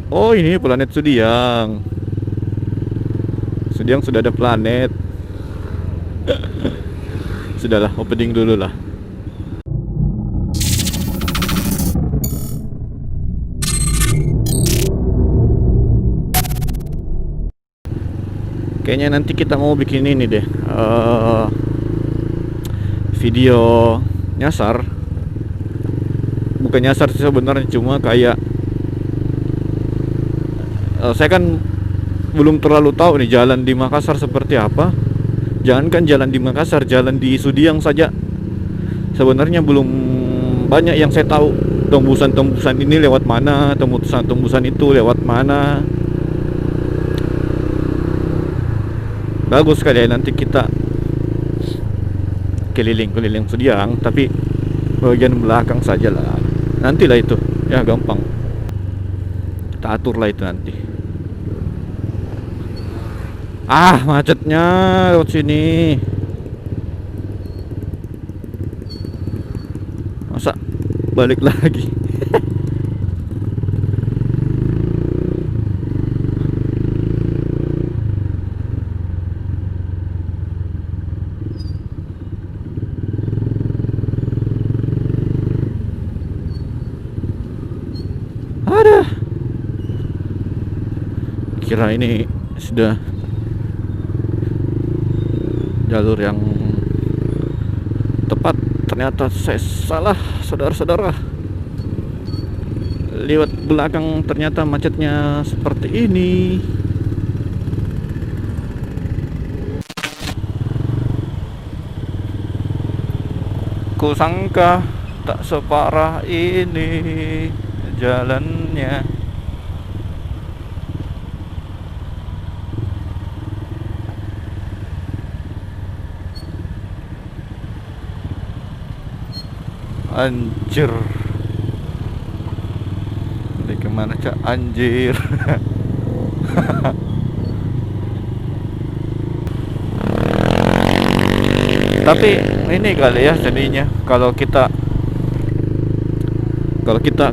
Oh, ini planet Sudiang. Sudiang sudah ada planet. Sudahlah, opening dulu lah. Kayaknya nanti kita mau bikin ini deh, video nyasar. Bukan nyasar sih sebenarnya, cuma kayak saya kan belum terlalu tahu nih jalan di Makassar seperti apa. Jangankan jalan di Makassar, jalan di Sudiang saja sebenarnya belum banyak yang saya tahu. Tembusan-tembusan ini lewat mana, tembusan-tembusan itu lewat mana. Bagus sekali ya, nanti kita keliling-keliling Sudiang, tapi bagian belakang sajalah. Nantilah itu, ya gampang. Kita atur lah itu nanti. Ah, macetnya lewat sini. Masa balik lagi? Ada. Kira ini sudah jalur yang tepat, ternyata saya salah, saudara-saudara. Lewat belakang ternyata macetnya seperti ini. Kusangka tak separah ini jalannya. Anjir, ini kemana cak anjir? Tapi ini kali ya jadinya kalau kita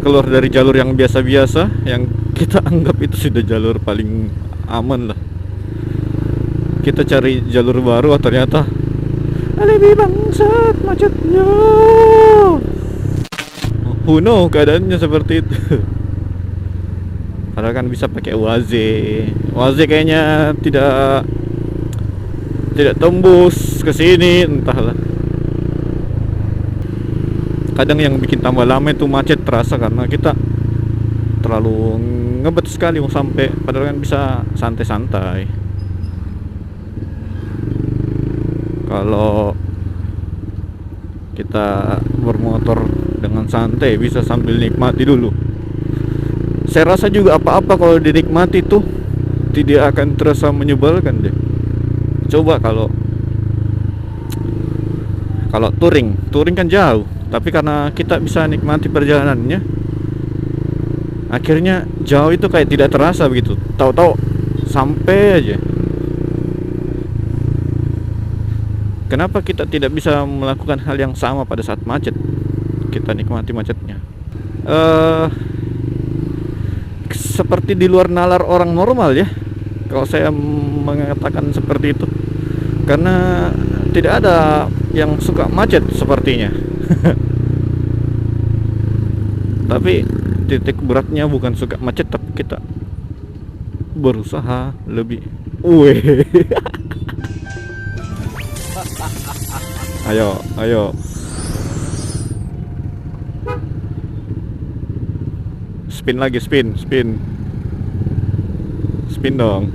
keluar dari jalur yang biasa-biasa, yang kita anggap itu sudah jalur paling aman lah, kita cari jalur baru, ternyata lebih bangsat macetnya. Know keadaannya seperti itu. Padahal kan bisa pakai Waze. Waze kayaknya tidak tembus ke sini, entahlah. Kadang yang bikin tambah lama itu macet terasa karena kita terlalu ngebet sekali mau sampai, padahal kan bisa santai-santai. Kalau kita bermotor dengan santai bisa sambil nikmati dulu. Saya rasa juga apa-apa kalau dinikmati tuh tidak akan terasa menyebalkan deh. Coba kalau touring kan jauh, tapi karena kita bisa nikmati perjalanannya, akhirnya jauh itu kayak tidak terasa begitu. Tahu-tahu sampai aja. Kenapa kita tidak bisa melakukan hal yang sama pada saat macet? Kita nikmati macetnya. Seperti di luar nalar orang normal ya, kalau saya mengatakan seperti itu, karena tidak ada yang suka macet sepertinya. Tapi titik beratnya bukan suka macet, tapi kita berusaha lebih. Weh. Ayo. Spin lagi, spin dong.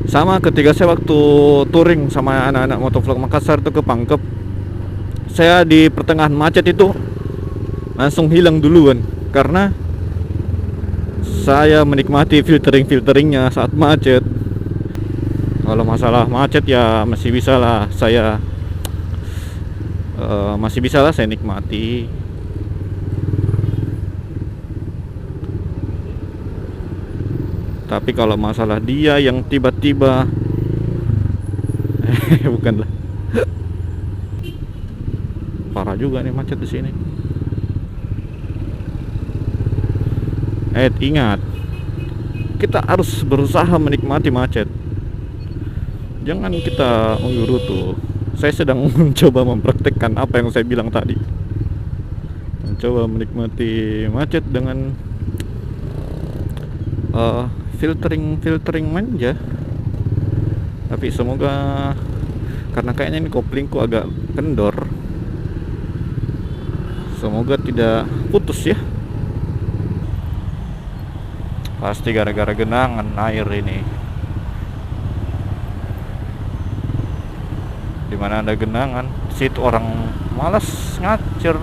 Sama ketika saya waktu touring sama anak-anak motovlog Makassar tuh ke Pangkep, saya di pertengahan macet itu langsung hilang duluan karena saya menikmati filteringnya saat macet. Kalau masalah macet ya masih bisa lah saya masih bisa lah saya nikmati. Tapi kalau masalah dia yang tiba-tiba bukanlah, parah juga nih macet di sini. Ingat, kita harus berusaha menikmati macet. Jangan kita tuh. Saya sedang mencoba mempraktekkan apa yang saya bilang tadi. Mencoba menikmati macet dengan filtering manja. Tapi semoga, karena kayaknya ini koplingku agak kendor, semoga tidak putus ya. Pasti gara-gara genangan air ini. Dimana ada genangan, situ orang malas ngacir.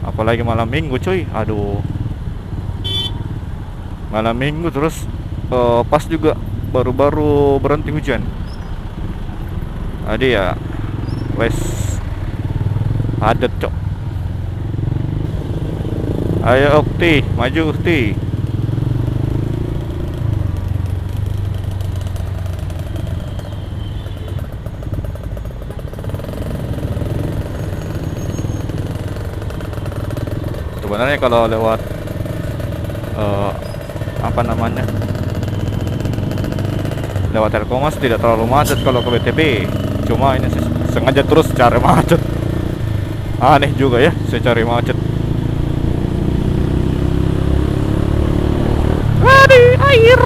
Apalagi malam minggu cuy, aduh. Malam minggu terus pas juga baru-baru berhenti hujan. Jadi ya wes padet cok. Ayo Ukti, maju Ukti. Sebenarnya kalau lewat apa namanya, lewat Telkommas tidak terlalu macet kalau ke BTP. Cuma ini sengaja terus cari macet. Aneh juga ya, saya cari macet. Aduh, air.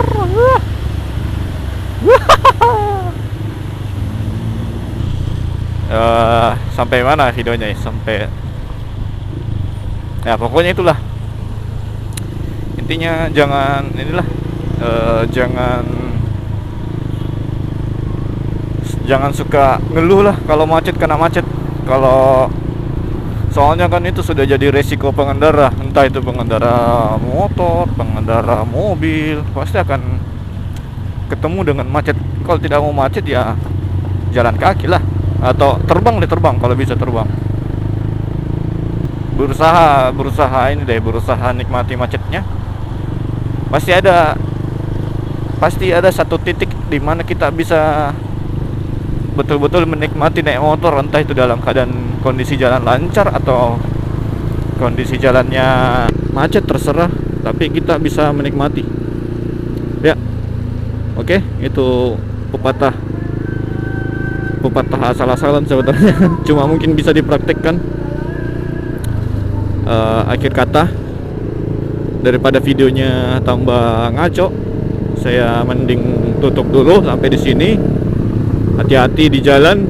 Sampai mana videonya? Sampai ya pokoknya itulah. Intinya jangan jangan suka ngeluh lah kalau macet, kena macet. Kalau soalnya kan itu sudah jadi resiko pengendara, entah itu pengendara motor, pengendara mobil, pasti akan ketemu dengan macet. Kalau tidak mau macet ya jalan kaki lah, atau terbang kalau bisa terbang. Berusaha nikmati macetnya. Pasti ada satu titik di mana kita bisa betul-betul menikmati naik motor, entah itu dalam keadaan kondisi jalan lancar atau kondisi jalannya macet, terserah, tapi kita bisa menikmati ya. Oke, itu pepatah asal-asalan sebenarnya. Cuma mungkin bisa dipraktekkan. Akhir kata, daripada videonya tambah ngaco, saya mending tutup dulu sampai di sini. Hati-hati di jalan.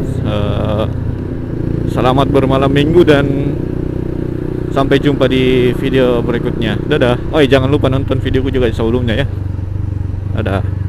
Selamat bermalam minggu dan sampai jumpa di video berikutnya. Dadah. Oh, jangan lupa nonton videoku juga sebelumnya ya. Dadah.